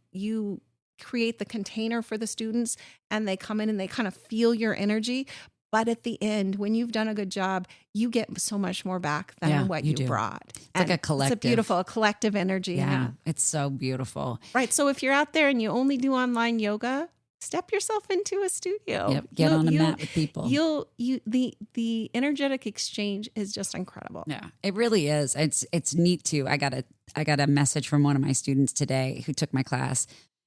create the container for the students, and they come in and they kind of feel your energy. But at the end, when you've done a good job, you get so much more back than what you brought. It's like a collective. It's a collective energy. Yeah, it's so beautiful. Right. So if you're out there and you only do online yoga, step yourself into a studio. Yep. Get on a mat with people. The energetic exchange is just incredible. Yeah, it really is. It's neat too. I got a message from one of my students today who took my class.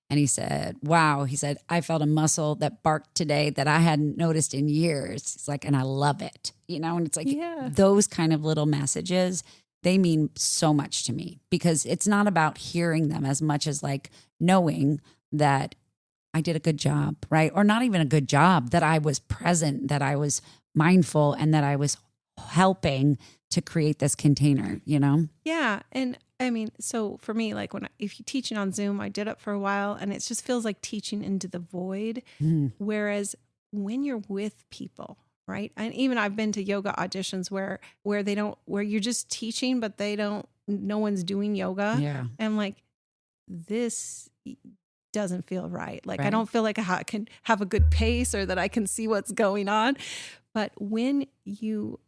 And he said, wow, I felt a muscle that barked today that I hadn't noticed in years. It's like, and I love it, and it's like those kind of little messages, they mean so much to me, because it's not about hearing them as much as like knowing that I did a good job, right? Or not even a good job, that I was present, that I was mindful, and that I was helping to create this container, Yeah. And so for me, like if you're teaching on Zoom, I did it for a while, and it just feels like teaching into the void. Whereas when you're with people, right? And even I've been to yoga auditions where you're just teaching, but no one's doing yoga. Yeah. And like, this doesn't feel right. Like, I don't feel like I can have a good pace or that I can see what's going on. But when you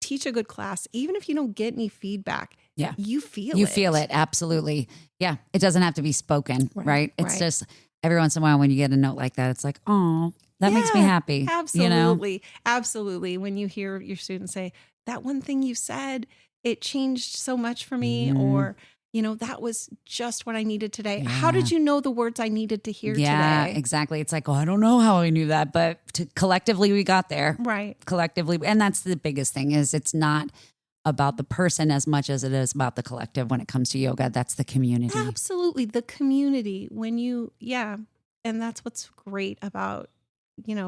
teach a good class, even if you don't get any feedback, you feel it. You feel it. Absolutely. Yeah. It doesn't have to be spoken, right? It's just every once in a while when you get a note like that, it's like, oh, that makes me happy. Absolutely. Absolutely. When you hear your students say, that one thing you said, it changed so much for me, or, that was just what I needed today. Yeah. How did you know the words I needed to hear today? Yeah, exactly. It's like, I don't know how I knew that, but collectively we got there. Right. Collectively. And that's the biggest thing, is it's not about the person as much as it is about the collective when it comes to yoga. That's the community. Absolutely. The community. And that's what's great about,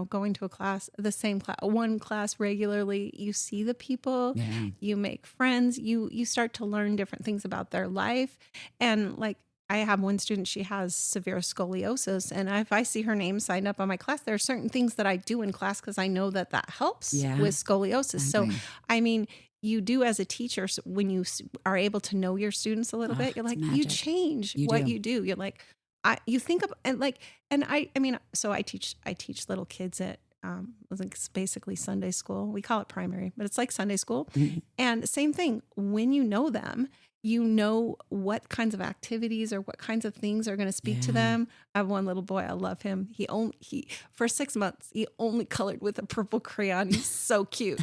going to a class, the same class, one class regularly. You see the people, you make friends, you start to learn different things about their life. And like, I have one student, she has severe scoliosis. And if I see her name signed up on my class, there are certain things that I do in class because I know that helps with scoliosis. So, you do as a teacher, when you are able to know your students a little bit, you're like, magic. You change what you do. You're like, you think of, so I teach little kids at, it's basically Sunday school. We call it primary, but it's like Sunday school. Mm-hmm. And same thing, when you know them, you know what kinds of activities or what kinds of things are going to speak to them. I have one little boy. I love him. He for 6 months, he only colored with a purple crayon. He's so cute.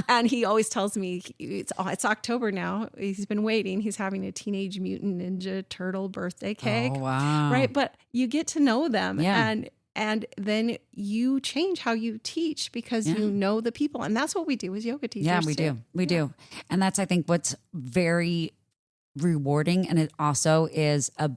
And he always tells me it's October now. He's been waiting. He's having a Teenage Mutant Ninja Turtle birthday cake. Oh, wow. Right. But you get to know them. Yeah. And then you change how you teach because you know the people. And that's what we do as yoga teachers. Yeah, we too. do. We do. And that's, I think, what's very rewarding. And it also is a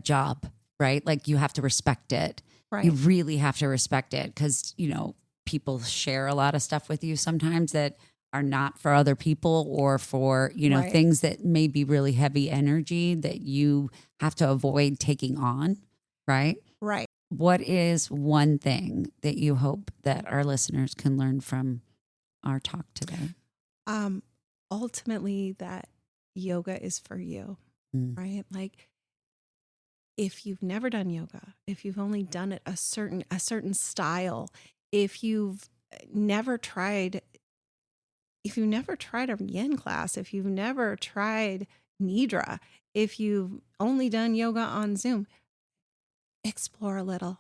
job, right? Like you have to respect it. Right. You really have to respect it because, you know, people share a lot of stuff with you sometimes that are not for other people or for, you know, things that may be really heavy energy that you have to avoid taking on, right? Right. What is one thing that you hope that our listeners can learn from our talk today? Ultimately, that yoga is for you, right? Like if you've never done yoga, if you've only done it a certain style, if you've never tried a yin class, if you've never tried nidra, if you've only done yoga on Zoom, explore a little.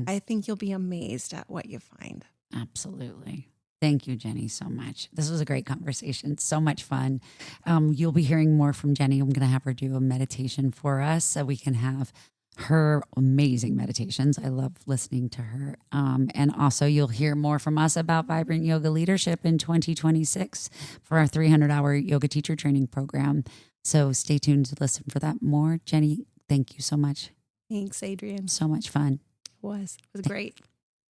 I think you'll be amazed at what you find. Absolutely. Thank you, Jenny, so much. This was a great conversation. So much fun. You'll be hearing more from Jenny. I'm going to have her do a meditation for us so we can have her amazing meditations. I love listening to her. And also you'll hear more from us about Vibrant Yoga Leadership in 2026 for our 300-hour yoga teacher training program. So stay tuned to listen for that more. Jenny, thank you so much. Thanks, Adrienne. So much fun. It was great.